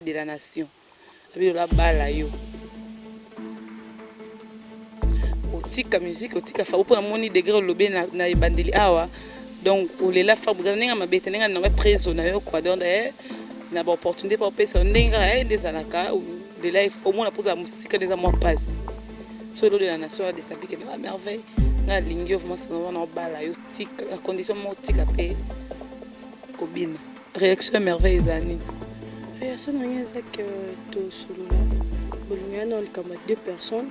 de la nation. La bala yo. Otika musique, otika fa pour moni degré lobé na bandeli awa. Donc on les la fa buga ninga mabete ninga na preso na yo quoi donc na ba opportunité pour pesa ndinga des alaka ou de là au moins pour la musique des amours passe. Sur l'eau de la nation a déstabilisé que à merveille na lingio vraiment c'est vraiment bala yo tika la condition mo tika pe kobina. Réaction merveille zani. Réaction rien c'est que tout solo là. Bolingana on comme deux personnes.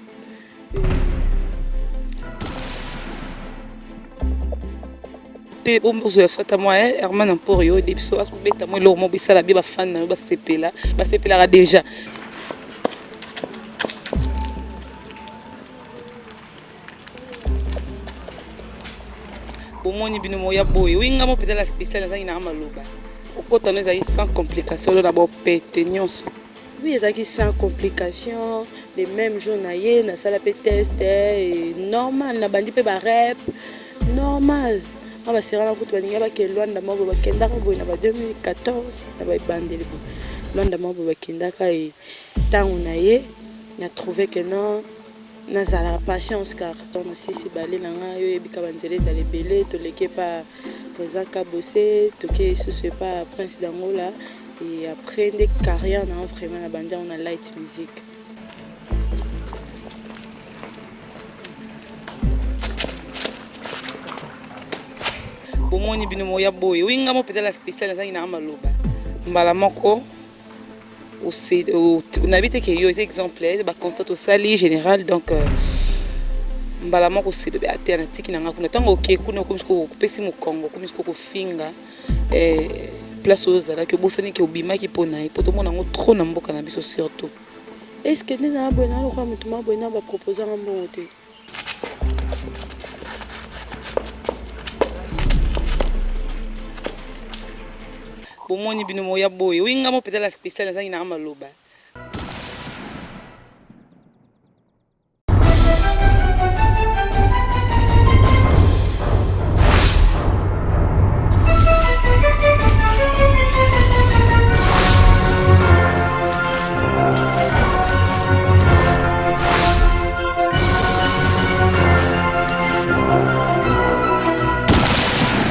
Te bombo zo fata moi Herman Emporio et biso as beta moi lo mo bisala bi ba fan na ba sepela déjà. Bomoni bino mo ya boy winga mo peut-être la spéciale za ina maloba. Okota no za sans complication na ba pété nyonso. Oui, ils sans complication, les mêmes jours na salle de test et normal na bandi pe ba rep normal. On va se rendre compte que Luanda Mabo Bakenda en 2014, on va bander Luanda Mabo Bakenda et tant on a trouvé que non, on a la patience car on a si balé là, yo ebika banzele dans les belés, to leke pas présent Kabosé, to ke ce soit pas Prince d'Angola et après des carrières on a vraiment la bande on a light music. Bomoni bino mo ya boy winga mo peut-être la spéciale za ina maloba mbala moko on habite que yo exemplaire ba constat au sali général donc mbala moko c'est de alternative na ngakuna tango ke kuna ko pesi mo Congo comme ko finga place aux ala que bosani ke obima ki pona poto mona ngo trop na mboka na biso surtout est-ce que na bona lo kwa mutuma bona ba proposer un bon hôtel. Bomoni bino mo ya boy winga mo peut-être la spéciale za ina maloba.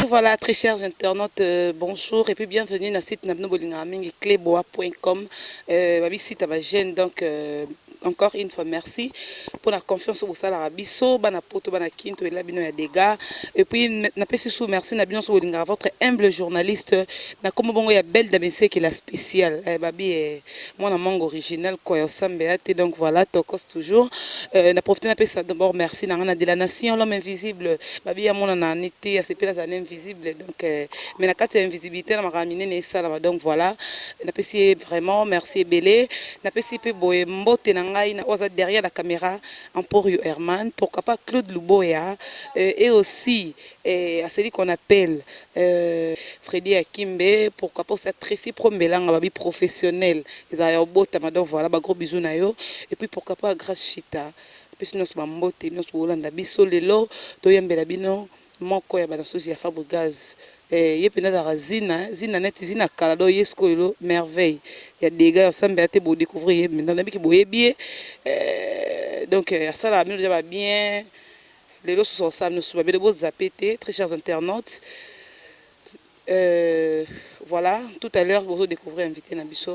Voilà, très chers internautes, bonjour et puis bienvenue dans le site nabnobolingaming cléboa.com. Ma site à gêne donc encore une fois merci pour la confiance au Sala Rabiso, bana poto bana kinto et la bino ya dégâts et puis na pesi sous merci na bino so bolinga votre humble journaliste na comme bongo ya belle d'abc qui est la spéciale babi moi na mango original quoi yo sambeate donc voilà tokos toujours na profiter na pesa d'abord merci na de la nation l'homme invisible babi ya mona na nité à ces places invisible donc mais na carte invisibilité na maramine ne sala donc voilà na pesi vraiment merci belé na pesi pe boye mbote na derrière la caméra Emporio Herman, pourquoi pas Claude Luboya et aussi à celui qu'on appelle Freddy Akimbe, pourquoi pas cette Tracy Promelang babi professionnel ils ont beau donc voilà ba gros bisous na yo et puis pourquoi pas Grace Chita puis sinon ce mbote nous Holanda biso lelo to yembela bino moko ya bana sozi ya Fabre Gaz ye pena da zina net zina kala do yesko lelo merveille il y a des gars ensemble à pour découvrir maintenant on a qui boye bien donc ça la nous va bien les lots sont ça nous sommes de beaux zapétés très chers internautes voilà tout à l'heure vous découvrir invité Nabiso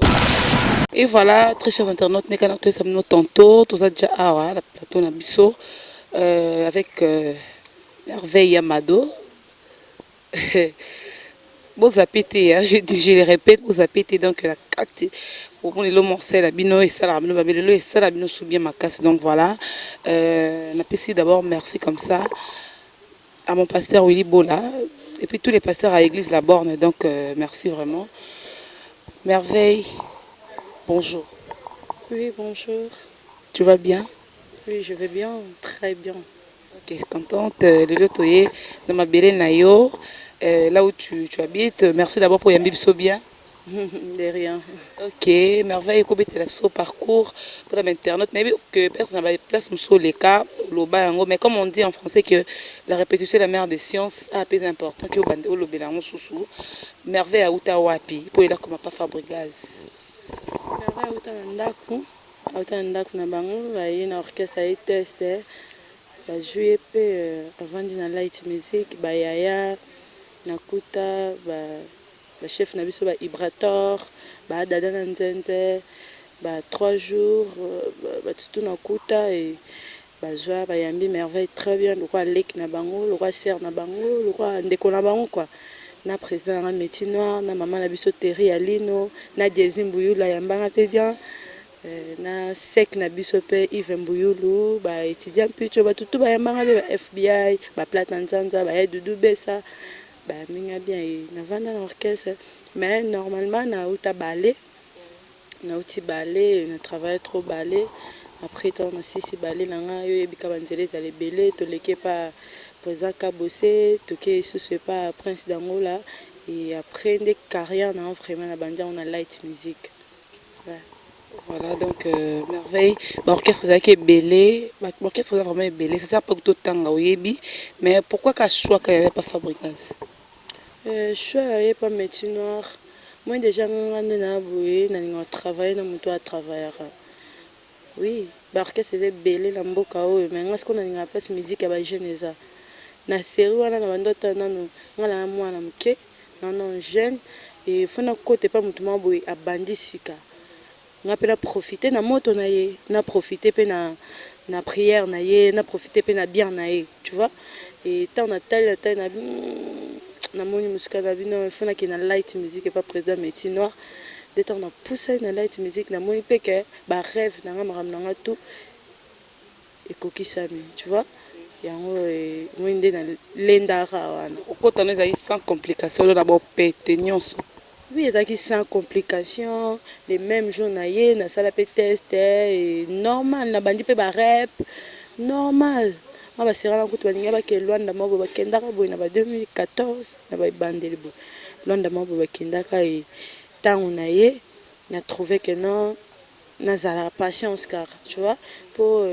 et voilà très chers internautes n'est qu'à ça nous tantôt tout ça déjà ah la plateau Nabiso avec merveille Amado Vous appétez, hein, je le répète, vous appétez donc la carte. Au moins le morceau la bino et ça la bino babelo et ça la bino sous bien ma casse donc voilà. On apprécie d'abord merci comme ça à mon pasteur Willy Bola et puis tous les pasteurs à l'église La Borne donc merci vraiment. Merveille. Bonjour. Oui, bonjour. Tu vas bien? Oui, je vais bien, très bien. Ok, contente de l'autoyer dans ma belle nayo. Là où tu habites, merci d'abord pour Yambi bien. De rien. Ok, merveille, son parcours pour l'internet. Que peut-être on a place sur les cas, mais comme on dit en français que la répétition est la mère des sciences, a plus important que le merveille à Outawapi, pour les là comme pas Fabre Gaz. auta na ndako na bango baye na orchestre aye test bajoue mpe avandi na light music bayaya nakuta bachef na biso baibrator baadada na nzenze 3 jours batutu nakuta e bazwa bayambi merveille très bien lokwa lek na bango lokwa ser na bango lokwa ndeko na bango quoi na président na métier noir na maman na biso Terry Alino na Diezi Mbuyula yambanga te bien na sec na biso pe Yves Mbuyulu ba étudiant picho batutu bayambanga be ba FBI ba Plata Nzanza ba Dudu Besa ba minga bien na vanda na orchestre mais normalement na uta ballet na uti ballet na travaille trop ballet après on a sisi ballet nanga yo ebika banzele za lebele to leke pa président Kabose to ke sous pas prince d'Angola et après des carrières na vraiment na banda on a light music ouais. Voilà, donc merveille. L'orchestre est belé, l'orchestre est vraiment belé. C'est ça pour tout le temps mais pourquoi qu'à choix qu'il n'y avait pas Fabricas? Choix il n'y a pas métier noir. Moi déjà on travaillé dans mon toit travailler. Oui, l'orchestre est belé la mboka mais est-ce qu'on a une place musique à jeunesse. Na série wana na bandota nanu ngala mwana mke non jeune et faut na côté pas mutuma boy abandi sika. On a profiter na moto na ye na profiter pe na prière na ye na profiter pe na bien na ye tu vois et tant na taille na moni musika na bino il faut na ki na light music et pas président métier noir de temps na pousser na light music na moni pe que ba rêve na ngam na tout et kokisami tu vois yango moi ndé na lendara wana okota na sans complication na bo pété nyonso. Oui, ils sans complication, les mêmes jours na salle pe test et normal na bandi pe ba rep normal. Ma ba sera na kutu baninga ba ke Luanda mabo ba kenda ka boy na ba 2014 na ba bandeli bo. Luanda mabo ba kenda ka et tant on a na trouvé que non na za la patience car tu vois pour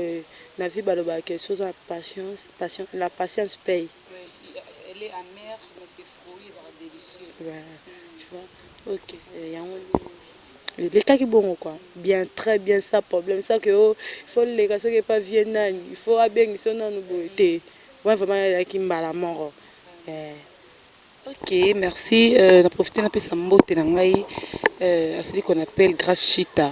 la vie baloba quelque chose la patience la patience paye. Oui, elle est amère mais ses fruits sont délicieux. Ouais, tu vois. Ok, les cas qui bon quoi, bien très bien ça problème ça que il faut les gars qui pas viennent il faut bien qu'ils sont dans nos beautés. Ouais vraiment qui mbala mort. Ok, merci. On a profité d'un peu de mbote nangai à celui qu'on appelle Grace Chita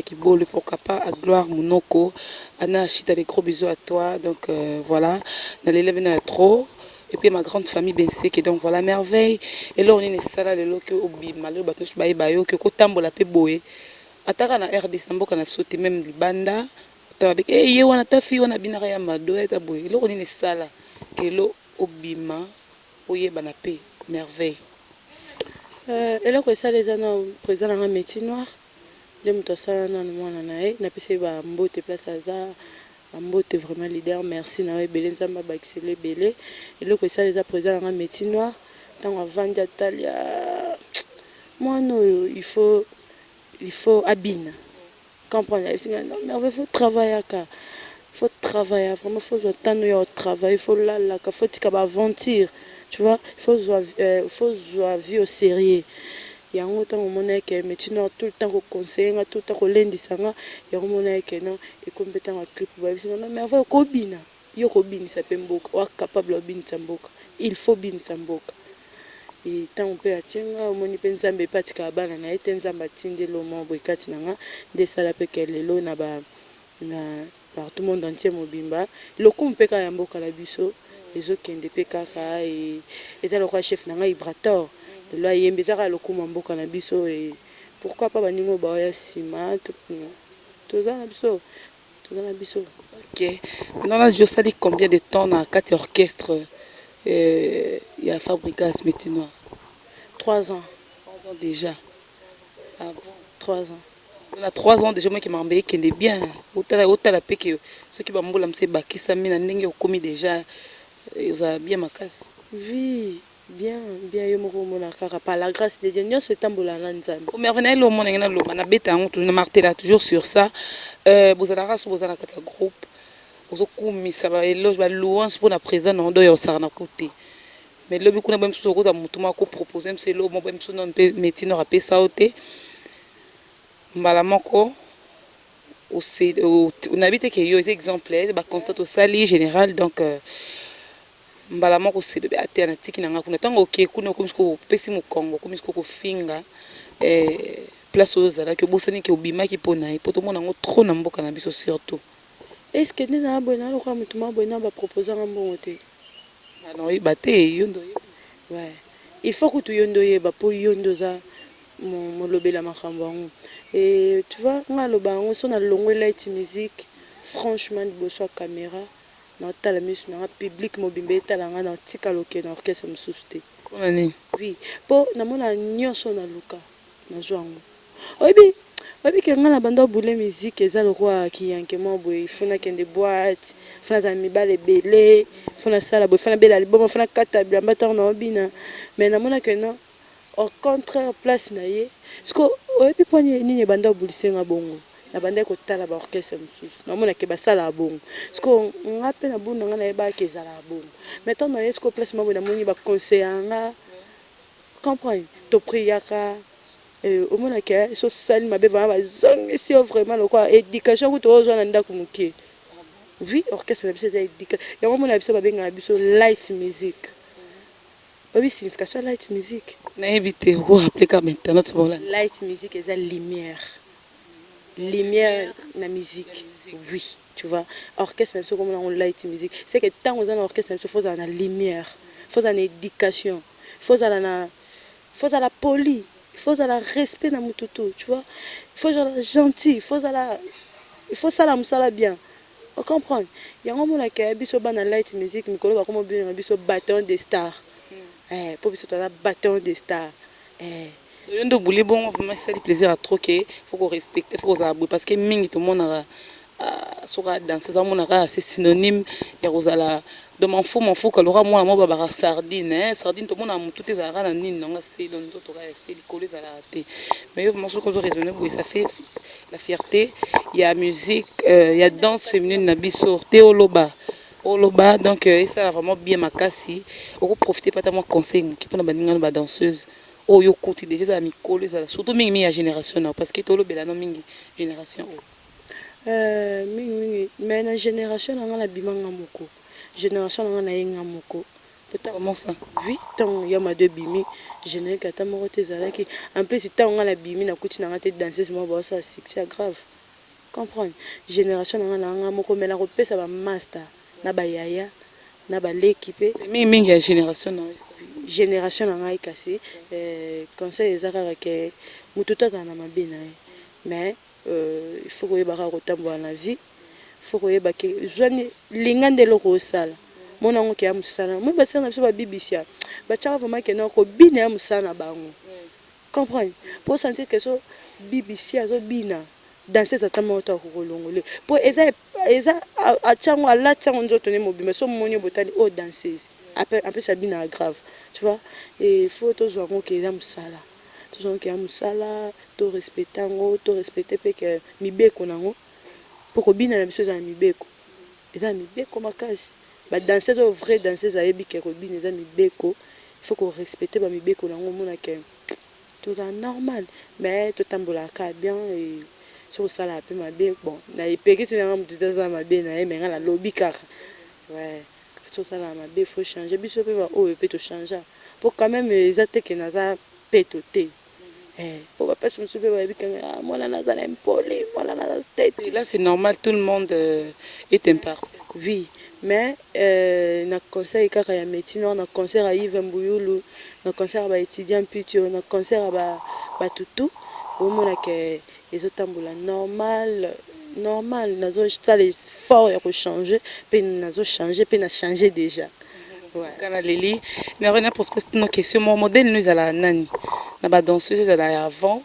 qui boule pourquoi pas à Gloire Monoko. Anna Chita, des gros bisous à toi. Donc voilà, dans l'élève na trop. Et puis ma grande famille Bensé qui donc voilà merveille. Et là on est sala le loke obima le bateau baye bayo que kotambola pe boé. Ataka na RD Samboka na sauté même libanda. Tabek eh ye wana ta fi wana binaka ya mado eta boé. Là on est sala que lo obima oye banapé merveille. Et là que ça les ana président na métier noir. De muto sala na mwana na na pese ba mbote place aza. Mbote vraiment leader merci na belé nzamba ba exceller belé et le que ça les a président na métier noir tant avant d'Italia moi non il faut abine comprendre non mais il faut travailler car faut travailler vraiment faut attendre au travail il faut là faut que ba aventure tu vois il faut jouer vie au sérieux yango tango mona ke métier noir tout le temps ko conseiller tout le temps ko lendisanga yango mona ke non et compétent en clip ba bisina non mais avant ko bina yo ko bini sa pemboka wa capable bini samboka il faut bini samboka et tango pe atinga moni pe nzambe patika bana na ete nzamba tindelo mo boikati nanga de sala pe ke lelo na ba na par tout le monde entier mobimba le kumpe ka yamboka la biso ezokende pe kaka et eta le chef nanga Ibrator de là il y a le coup mboka na biso et pourquoi pas baningo ba ya sima tout ça na biso. Ok, maintenant là je sais combien de temps dans 4 orchestres il y a Fabricas métier noir. 3 ans. 3 ans déjà. Ah bon? 3 ans. Il y a 3 ans déjà moi qui m'embêtait qui est bien autant la paix que ceux qui bambola mse bakisa mina ndenge okomi déjà vous avez bien ma casse. Oui. Bien yo moko mona kaka par la grâce de Dieu nous c'est tambola na nzambe o merveille lo mona ngena lo na beta on na martela toujours sur ça vous allez raso vous allez kata groupe vous okumisa ba éloge ba louange pour la président ndo yo sarana côté mais le bikuna ba mso ko ta mutuma ko proposer mse lo mo ba mso non pe métier no rapé ça oté mbala moko on habite que yo exemple ba constat au sali général donc mbala moko c'est de ate na tiki nanga kuna tango ke kuna ko misko pesi mo Congo ko misko ko finga place aux ala que bosani ke obima ki pona e poto mona ngo trop na mboka na biso surtout est-ce que nina abona lo kwa mutuma bona ba proposer ngambongo te non ibate yondo ouais il faut que tu yondo yeba po yondo za mon lobela makambo ngo et tu vois nga lo bango so na longo light music franchement liboso caméra na tala misu na public mobimbe tala nga na tika loke na orchestre mususu te kona ni oui po na mona nyonso na luka na zwango oyebi ke nga na bando boule musique eza lokwa kiyanke mo boye ifuna kende boîte funa za mibale ebele funa sala boye funa bela album funa kata bilamba ntango na obina mais namona ke non au contraire place na ye siko oyebi po nini ebanda obulisenga bongo na banda kotala baorchestre mosusu namona ke basala bongo siko nga mpe na bunda nga nayebaka ezala bongo mais ntango na ye siko place maboye namoni baconseillanga comprendre topriaka omonaka so sali mabe bana bazongisi yo vraiment lokwa éducation kutu ozwa na ndako moke oui orchestre na biso eza éducation yango mona biso babengaka biso light music oyebi signification light music nayebi te okoaplika maintenant tomola light music eza lumière na musique oui tu vois orchestre na biso komona ngo light music c'est que ntango oza na orchestre na biso faut ozala na lumière faut ozala na éducation faut ozala poli il faut la respect dans mututu, tu vois. Il faut être gentil, il faut ça la musala bien. On comprend. Il y a un moment qui a biso ban light music, mais comme on bien biso bâton des stars. Pour biso ta bâton des stars. Yondo bouli bon vraiment ça du plaisir à troquer, faut qu'on respecte, faut qu'on abou parce que mingi tout le monde a sera dans ces amonara c'est synonyme ya rozala de m'en fous que l'aura moi baba sardine sardine tout le monde a tout est à nini non c'est dans d'autres c'est les coller à la raté mais yo moi ce qu'on raisonner oui ça fait la fierté il y a musique il y a danse féminine na biso théoloba oloba donc ça vraiment bien makasi on profiter pas tellement conseil qui pour na baninga ba danseuse oh yo côté déjà za mi coller ça surtout mingi ya génération parce que tolo bela no mingi génération mingi mais na génération nanga na bimanga moko génération nanga na yenga moko comment ça oui tant ya ma deux bimi génération kata moko te zalaki en plus tant nga na bimi na kuti nanga te danseuse mo ba ça c'est grave comprendre génération nanga moko mais na kopesa ba master na ba yaya na ba l'équipe mingi ya génération na génération nanga ikasi conseil ezaka ke mututa na mabina mais il faut que yeba ko tambola na vie il faut que yeba ke zwani lingande loko sala mona ngo ke amusala mo ba sana biso ba bibisia ba tshaka vraiment ke no ko bina ya musala bango comprendre pour sentir que so bibisia zo bina danser ça tamo to ko longole pour eza a tsango ala tsango nzoto ne mobima so moni botali o danseuse après ça bina grave tu vois et il faut to zo ngo ke eza musala toujours qu'il y a musala to respecter ngo to respecter pe que mibeko nango pour bina na biso za mibeko eza mibeko makasi ba danseuse au vrai danseuse ayebi ke ko bina eza mibeko il faut qu'on respecter ba mibeko nango mona ke tout ça normal mais to tambola ka bien et sur ça la pe mabe bon na epeki tina nga mutita za mabe na ye menga la lobby kaka ouais sur ça la mabe faut changer biso pe ba o pe to changer pour quand même les attaques na za pétoté pour pas se soulever avec moi la nasa impoli moi la nasa tête là c'est normal tout le monde est imparfait oui mais na conseil kaka ya médecine na concert à Yves Mbuyulu na concert ba étudiant pitio na concert ba tutu au mona que les autres normal nazo ça les fort ya ko changer pe nazo changer pe na changer déjà kana leli na rena profiter nos questions mon modèle nous ala nani na ba danseuse ala avant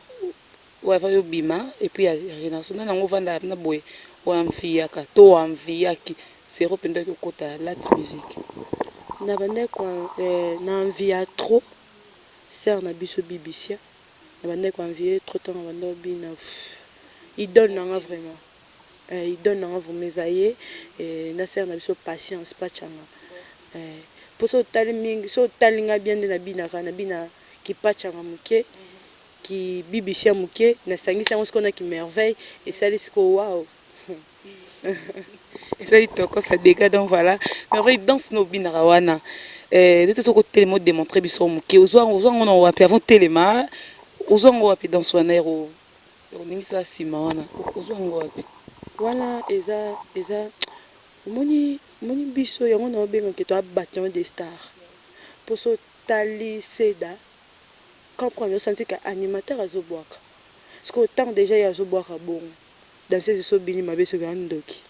ou avant yo bima et puis ya génération na ngo vanda na boy o amfia ka to amfia ki c'est rependa ko kota la musique na bande ko na envia trop ser na biso bibisia na bande ko envie trop temps na bande bina il donne nga vraiment il donne nga vous mesayer et na ser na biso patience pas changa pour so tali mingi so talinga bien de na bina ki pachanga muke qui BBC à Mouké, na sangi sango ce qu'on a qui merveille et ça dit que waouh. Et ça dit que ça dégage donc voilà. Merveille danse no binarawana. De tout ce côté les mots démontrer biso Mouké. Ozo on a wapi avant téléma. Ozo on wapi dans son aéro. On dit ça simana. Ozo on wapi. Voilà eza moni biso yango na obenga que toi bâtiment des stars. Pour so tali seda. Comprendre senti que animateur azoboaka. Parce que autant déjà il y a azoboaka bon. Dans ces sobini mabe so gandoki.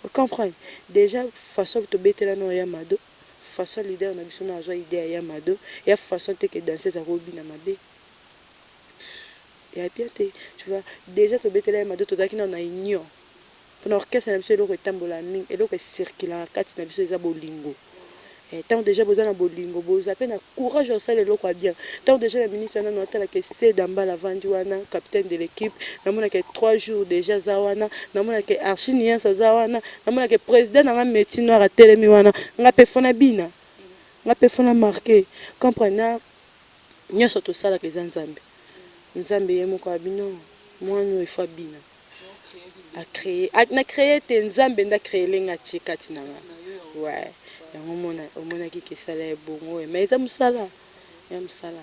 Vous comprenez? Déjà façon to betela no yamado, façon leader na biso na zo idée yamado, et façon te que danser za robi na mabe. Et bien tu vois, déjà to betela yamado to daki na union. Pour l'orchestre na biso eloko etambola mingi, eloko circulant kati na biso eza bolingo. Et tant déjà besoin de bolingo, besoin de courage au sein de l'eau bien. Tant déjà la ministre n'a pas que c'est d'amba la vanduana, capitaine de l'équipe, n'a pas que 3 jours déjà zawana, n'a pas que archinia zawana, n'a pas que président n'a pas métier noir à télémiwana, n'a pas fait bina, n'a pas fait marqué. Comprenez? N'y surtout ça la que Zanzambe. Nzambe yemo kwa bino, moi nous il faut bina. A créé tes Nzambe n'a créé lenga tchekati nanga. Ouais. On qui sala bongo mais ça musala ya musala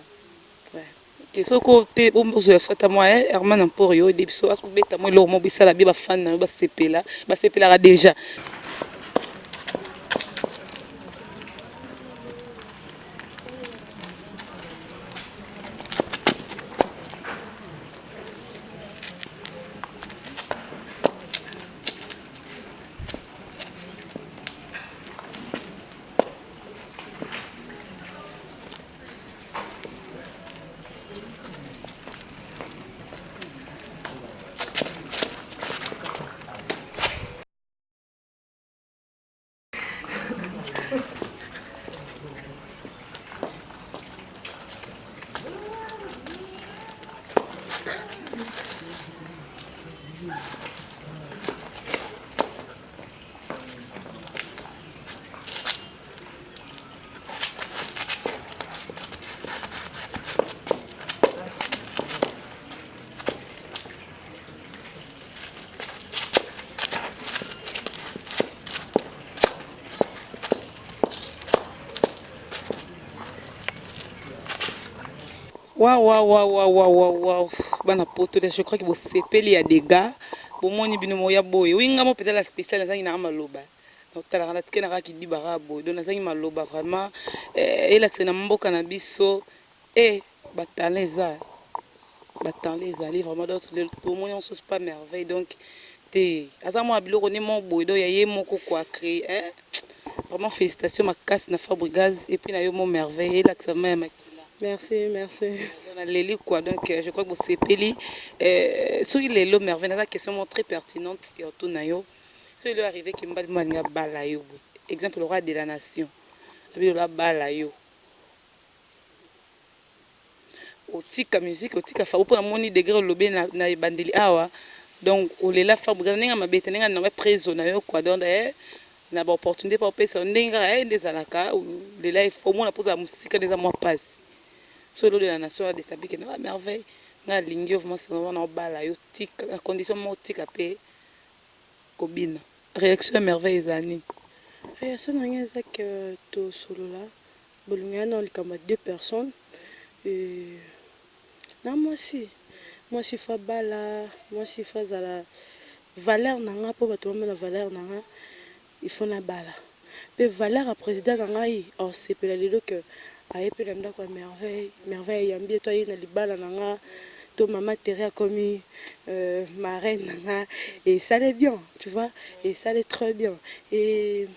ouais que ce côté bon je fata moi Herman Emporio de biso asu beta moi lo mo bisala bi ba fan na ba sepela déjà. Waouh. Bana poto, je crois que vous sepeli ya des gars. Bon moni bino moya boy. Oui ngamo peut-être la spéciale ça ina maloba. Donc tala kana tikena ka kidi barabo. Donc ça maloba vraiment et là c'est na mboka na biso et bataleza. Bataleza livre vraiment d'autres tout monde on se pas merveille donc té azamo abiloko ne mon boy do ya ye moko quoi créer hein. Vraiment félicitations ma casse na Fabrigaz et puis na yo mon merveille et là ça même. merci Léli quoi donc je crois que vous sepeli sur les lots merveilleux la question très pertinente et autour nayo sur il est arrivé que mbali manga balayo exemple le roi de la nation abi la balayo otika musique otika fa pour moni degré lobé na bandeli awa donc o lela fa buga ninga mabete ninga na preso na yo quoi donc na ba opportunité pour pesa ndinga des alaka lela il faut mona poser musique des mois passe solo de la nation a déstabilisé que non merveille na lingio vraiment c'est vraiment bala yo tika la condition mo tika pe kobina réaction merveille zani réaction n'a ça que to solo là bolunga na likamba 2 personnes et na moi si fa bala moi si fa za valeur nanga po bato na valeur nanga il faut na bala pe valeur à président nanga yi on sepela lelo que aye pe landa kwa merveille yambi toi na libala nanga to mama Terre comme marraine nanga et ça allait bien tu vois et ça allait très bien et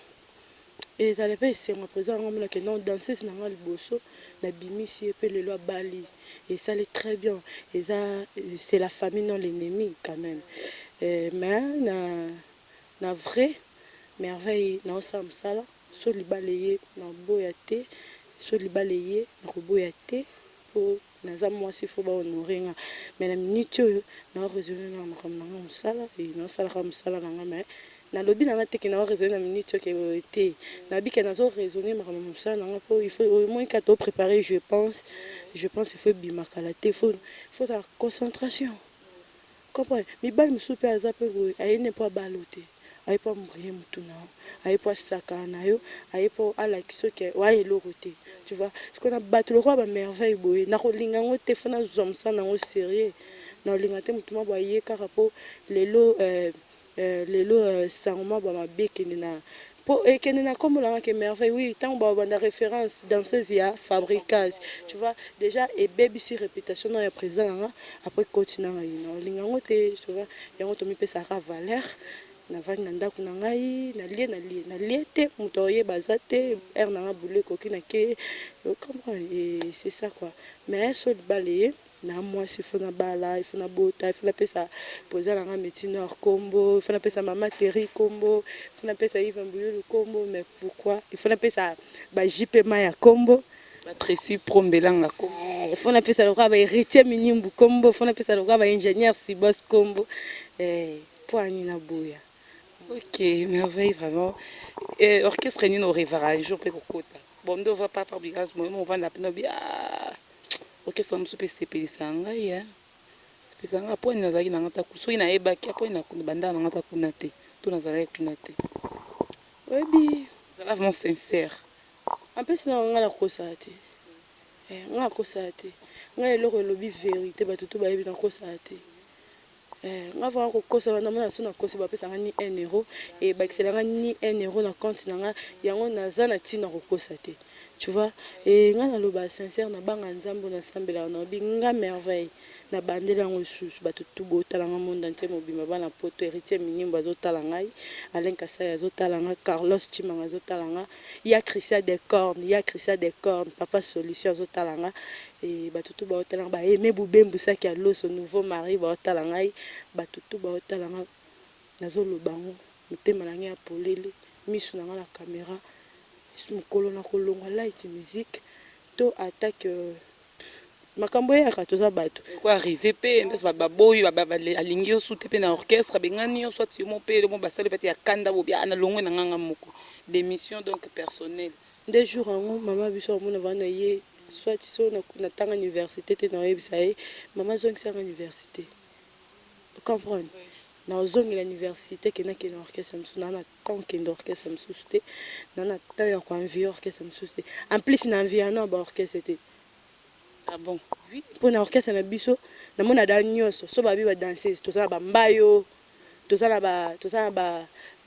ça allait pas c'est moi présent ngam que non danser nanga liboso na bimisi pe le loi bali et ça allait très bien et ça c'est la famille non l'ennemi quand même mais na vrai merveille na osam sala so libalaye na boyate so libalaye na koboyate po naza mwasi fo ba honorer nga mais la minute na raisonner na makambo nanga musala et na sala ka musala nanga mais na lobby na te que na raisonner na minute que été na bi que na zo raisonner makambo ça na po il faut au moins qu'à te préparer je pense il faut bimakala te faut la concentration comprends mi bal mi soupe azape ayene po balote aye po mbriye mutuna aye po saka na yo aye po ala kisoke wa eloko te tu vois ce qu'on a battu le roi ba merveille boye na ko linga ngote fona zomsa na ngo sérieux na linga te mutuma boye kaka po lelo sangoma ba mabekene na po ekene na comme la que merveille oui tant ba banda référence danseuse ya fabricage tu vois déjà et baby si réputation na ya présent après continuer na linga ngote tu vois yango to mi pesa ka valeur na vandi na ndako na ngai na lie te moto oyeba za te aire na nga boule koki na ke comprends et c'est ça quoi mais so libale na mwasi fo na bala il faut na bota il faut na pesa poser na nga médecine hors combo il faut na pesa mama Terry combo il faut na pesa Yves Mbuyulu combo mais pourquoi il faut na pesa ba JP Maya combo Tracy Prombelanga combo il faut na pesa le roi ba héritier Minimbu combo il faut na pesa le roi ba ingénieur Sibos combo poani na boya. Ok, merveille vraiment. Orchestre ni no revara un jour pe kokota. Bon, on va pas faire bigas moi on va la peine bien. Orchestre mso pe CP sanga ya. CP sanga po ni nazaki na ngata kuso ina eba ki po ina banda na ngata kuna te. To nazala kuna te. Oui, ça là vraiment sincère. En plus na ngala kosa te. Ngala kosa te. Ngala eloko lobi vérité ba tutu ba yebi na kosa te. Nga va kokosa na mona sona kosa ba pesa ni 1 euro et ba excellent ni 1 euro na compte na nga yango naza na tina kokosa te tu vois et nga na loba sincère na banga nzambo na sambela na binga merveille na bandela ngo susu ba tutu botala nga monde entier mobima bana poto héritier Minimbu azotala ngai Alain Kasaya azotala nga Carlos Chimanga azotala nga ya Christian des cornes papa solution azotala nga et batutu ba hôtel ba aimé Boubembu ça qui a l'eau son nouveau mari ba hôtel ngai batutu ba hôtel nga nazo lobango mutema na ngai apolele misu na la caméra mukolo na kolonga light musique to attaque makambo ya katoza bato quoi arriver pe mbes ba boy ba alingi yo sute pe na orchestre bengani yo soit yo mo pe mo basale pete ya kanda bo bia na longwe na nganga moko d'émission donc personnelle des jours en maman biso mona vana ye soit so na tanga université te na yebisa ye maman zongi sa université comprendre na zongi l'université que na orchestre msusu na tant que orchestre msusu te na tant ya kwa envie orchestre msusu te en plus na envie na ba orchestre te ah bon oui pour na orchestre na biso na mona da nyonso so ba bi ba danseuse to ça ba mbayo to ça ba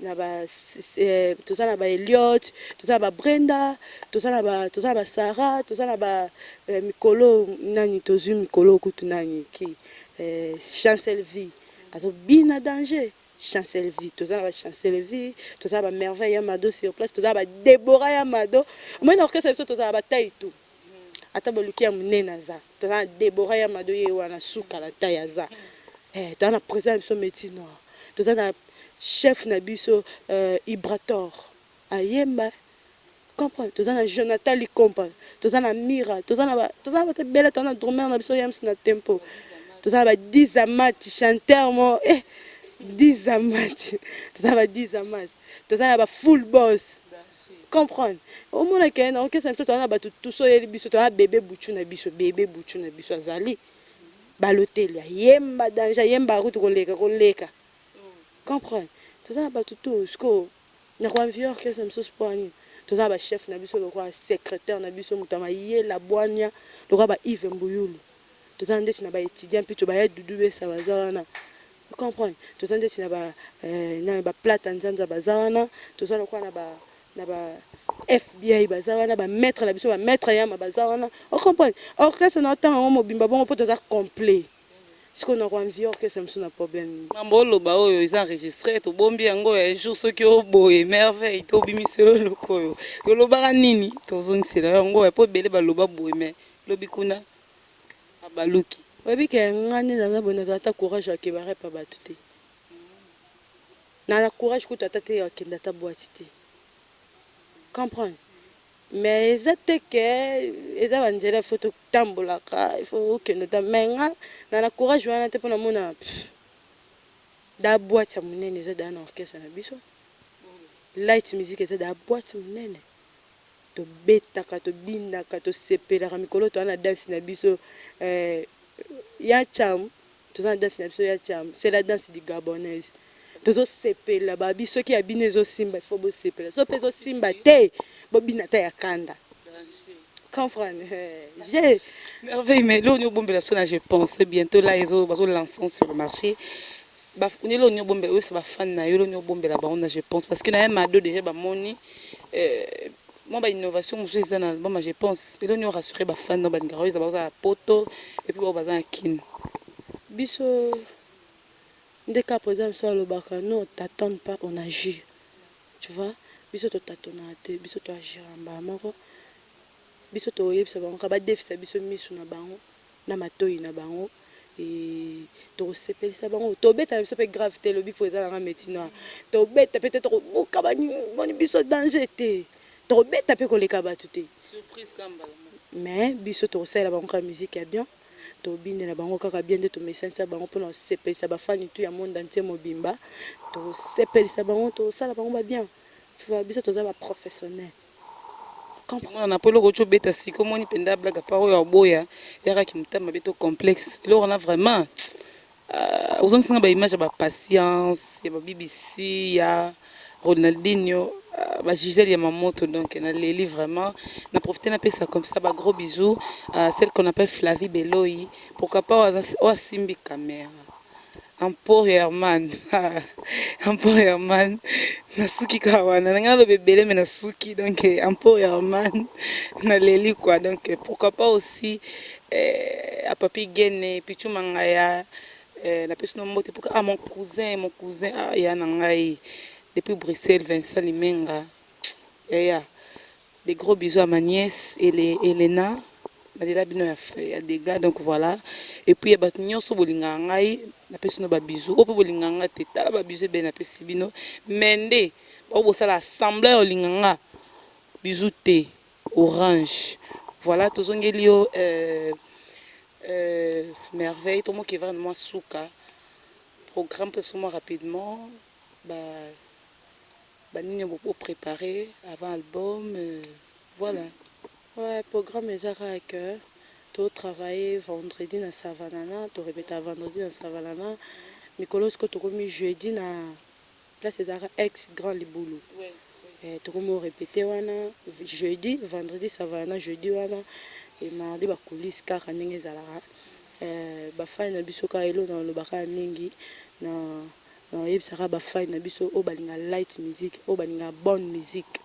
na ba Elliot to ça ba Brenda to ça ba Sarah to ça ba mikolo nani to zu mikolo kutu nani ki Chancel vie azo bina danger Chancel vie to ça ba Chancel vie to ça ba merveille Amado sur place to ça ba Deborah Amado moi na orchestre to ça ba Taito ata boluki ya munena za to ça Deborah Amado ye wana suka la taille za to na présent so métier noir to ça na chef na biso Ibrator ayemba comprendre to ça na Jonathan Likompa to ça na Mira to ça ba belle to na drummer na biso yams na tempo to ça ba 10 amat chanteur mo 10 amat to ça ba 10 amat to ça ba full boss comprendre au moins que na orchestre to na ba tout so yeli biso to na bébé buchu na biso azali balotel yemba danger yemba route koleka comprendre tout ça ba tout ce que na kwa vieux orchestre mso sponi tout ça ba chef na biso le roi secrétaire na biso mutama ye la boania le roi ba Yves Mbuyulu tout ça ndeti na ba étudiant puis to ba dudu sa bazana comprendre tout ça ndeti na ba plate nzanza bazana tout ça le kwa na ba FBI bazana ba maître na biso ba maître ya ma bazana on comprend orchestre na temps mobimba bon pour tout ça complet ce qu'on a envie que ça me sonne un problème ngambolo ba oyo ils enregistré to bombi yango un jour ceux qui au boye merveille to bimiselo lokoyo yo lobaka nini to zongisela yango po bele ba loba boye mais lobi kuna abaluki webi ke ngani na bona ta courage ya ke ba repa ba tuté na courage ko tata te ya kenda ta boîte te comprendre mais c'était que eza banzela photo tambola ka il faut que nous tamenga na courage wana te pona mona da boîte ya munene eza da na orchestre na biso light music eza da boîte monene tobetaka tobinaka tosepelaka mikolo toza na danse na biso ya cham toza na danse na biso ya cham c'est la danse du gabonaise tozosepela babi soki ya bino ezosimba il faut bosepela so mpe ezosimba te bobina ta ya kanda comprendre merveille mais là on bombe la sonne je pense bientôt là ils ont lancé sur le marché ba on est là on bombe ça va fan na yo on bombe la bande je pense parce que na un ado déjà ba moni moi ba innovation moi c'est un album je pense et là on rassurer ba fan na ba ngaro ils ba poto et puis ba za kin biso dès qu'à présent sur le bac non t'attends pas on agit tu vois biso to tatona te biso to agir en bas moko biso to yebisa bango ka ba defisa biso misu na bango na matoi na bango et to sepelisa bango to beta biso pe grave te lobi po ezala na médecine to beta peut-être buka bani biso danger te to beta pe koleka batu te surprise kamba mais biso to sala bango ka musique ya bien to bine na bango kaka bien de to message bango pona sepelisa ba fani tu ya monde entier mobimba to sepelisa bango to sala bango ba bien tu vois biso to za ba professionnel on a pas le retour bêta si comme on y penda blague par oyo boya yaka ki mutama beto complexe là on a vraiment aux hommes ba image ba patience ya ba BBC ya Ronaldinho ba Gisèle ya Mamoto donc na leli vraiment na profiter na ça comme ça ba gros bisous à celle qu'on appelle Flavie Beloyi pourquoi pas au simbi caméra Empowerman Empowerman Nasuki kawana nanga le bébé mais Nasuki donc Empowerman na leli quoi donc pourquoi pas aussi à papi Gene Pichu Mangaya la personne moto pour mon cousin ya nangai depuis Bruxelles Vincent Limenga ya des gros bisous à ma nièce Elena il y a des gars donc voilà et puis il y a des gens bolinga ngai na pesi no ba bisous o pe bolinga nga te tala ba bisous be na pesi bino mende o bo sala assemblée o linganga bisous te orange voilà tozongeli yo merveille tout le monde qui va vraiment souka programme peut moi rapidement nini beaucoup préparer avant album voilà. Ouais, programme les arts à cœur. Tu travailles vendredi dans Savanana, tu répètes vendredi dans Savanana. Nicolas, que tu remis jeudi dans place des arts ex Grand Liboulou. Tu remis répéter jeudi, vendredi Savanana, jeudi wana et mardi ba coulisses car aningi zalara. Ba fine na biso ka elo dans le baka ningi na yebsara ba fine na biso o balinga light music, o balinga bonne musique.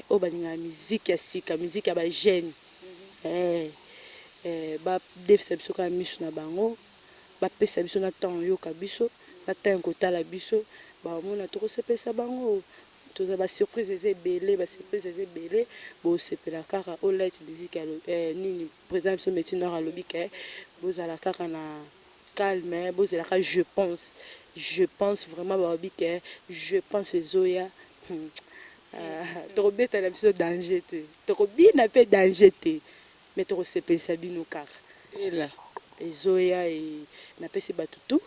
O balinga musique ya sika musique ya ba jeune ba defisa biso ka misu na bango ba pesa biso na temps yoka biso na temps kotala biso ba mona to sepesa bango to za ba surprise ezebele ba surprise ezebele bo sepela kaka o light musique nini présent biso métier nord alobi ke bo za la kaka na calme bo za la ka je pense vraiment ba obi ke je pense ezoya tokobeta na biso danger te tokobina mpe danger te mais tokosepelisa bino kaka ela ezoya napesi batutu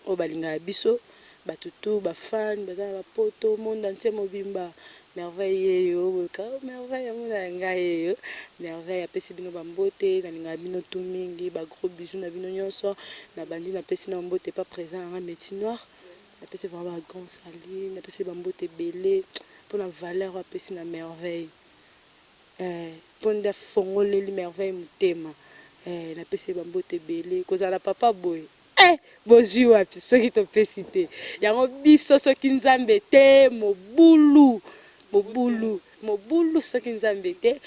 oyo balingaka biso batutu bafan baza na bapoto monde entier mobimba merveille yeyo merveille yamona ya ngai yeyo merveille apesi bino bambote nalingaka bino tu mingi bagros bisou na bino nyonso na bandi napesi na mbote pas présent yanga métier noir napesi vraiment bagrand sali napesi bambote ebele pour la valeur apesi na merveille pour nda fongoleli merveille motema napesi bambote ebele kozala papa boye bozwi wapi soki topesi te yango biso soki nzambe te mobulu soki nzambe te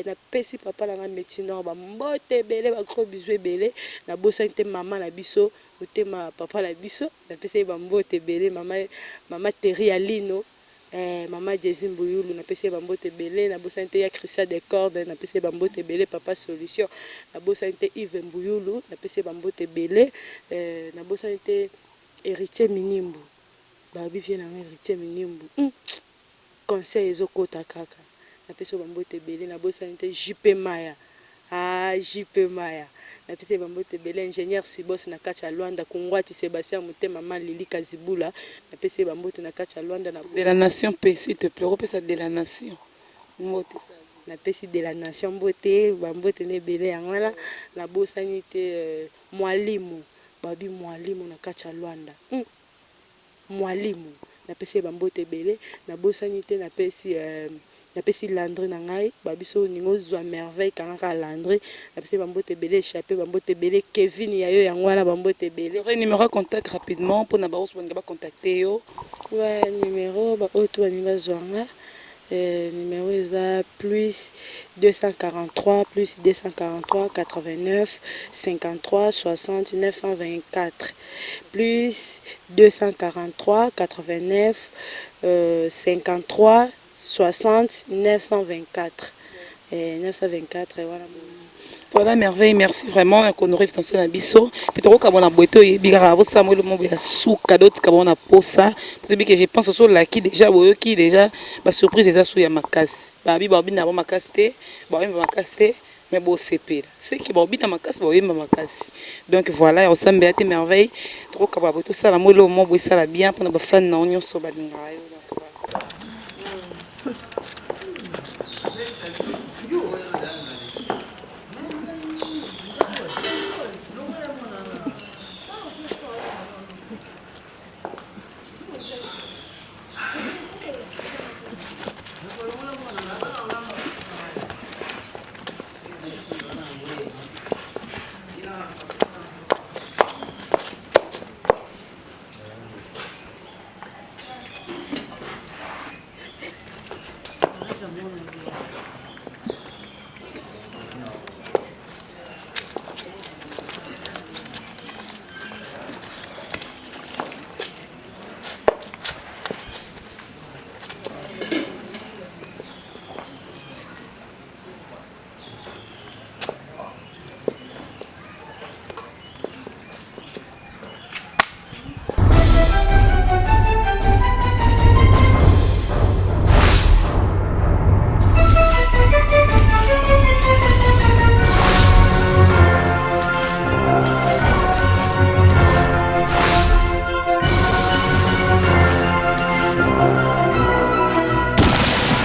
napesi papa nanga métinor bambote ebele bagros bizu ebele nabosani te mama na biso otema papa na biso napesi bambote ebele mama Teri Alino mama Jésus Mbuyulu napesi bambote ebele nabosani te ya Christian de Corde napesi bambote ebele papa solution nabosani te Yves Mbuyulu napesi bambote ebele nabosani te héritier minimbu babi vie nanga héritier minimbu conseil ezokota kaka napesi bambote ebele nabosani te JP Maya ah JP Maya napesi bambote bele ingénieur Sibos na kati ya Luanda Kongwati Sébastien Mutema mama Lili Kazibula napesi bambote na kati ya Luanda na de la nation paix s'il te plaît repesa de la nation mbote ça napesi de la nation mbote bambote ne bele yango wana na bosani te mwalimu babi mwalimu na kati ya Luanda mwalimu napesi bambote bele na bosani te napesi Landry na ngai babiso ningo zwa merveille kangaka Landry napesi bambote bele échappé bambote bele Kevin yayo yango wana bambote bele numéro de contact rapidement pour na baos bonga ba contacter yo ouais numéro ba oto ani bazwanga numéro est plus 243 plus 243 89 53 60 924 plus 243 89 53 60 924 voilà. Voilà, merveille, merci vraiment. Qu'on arrive dans ce nabiso. Puis tu vois qu'on boito et bigara vous ça moi le mot bien sous cadeau qu'on a pour ça. Depuis que je pense sur la qui déjà qui déjà ba surprise déjà sous ya makasi. Babi na ba makasi ba makasi mais bon c'est pire. C'est que babi na makasi ba makasi. Donc voilà, on s'embête merveille. Trop capable tout ça la moi le mot ça la bien pour na ba fan na onyo so ba dinga.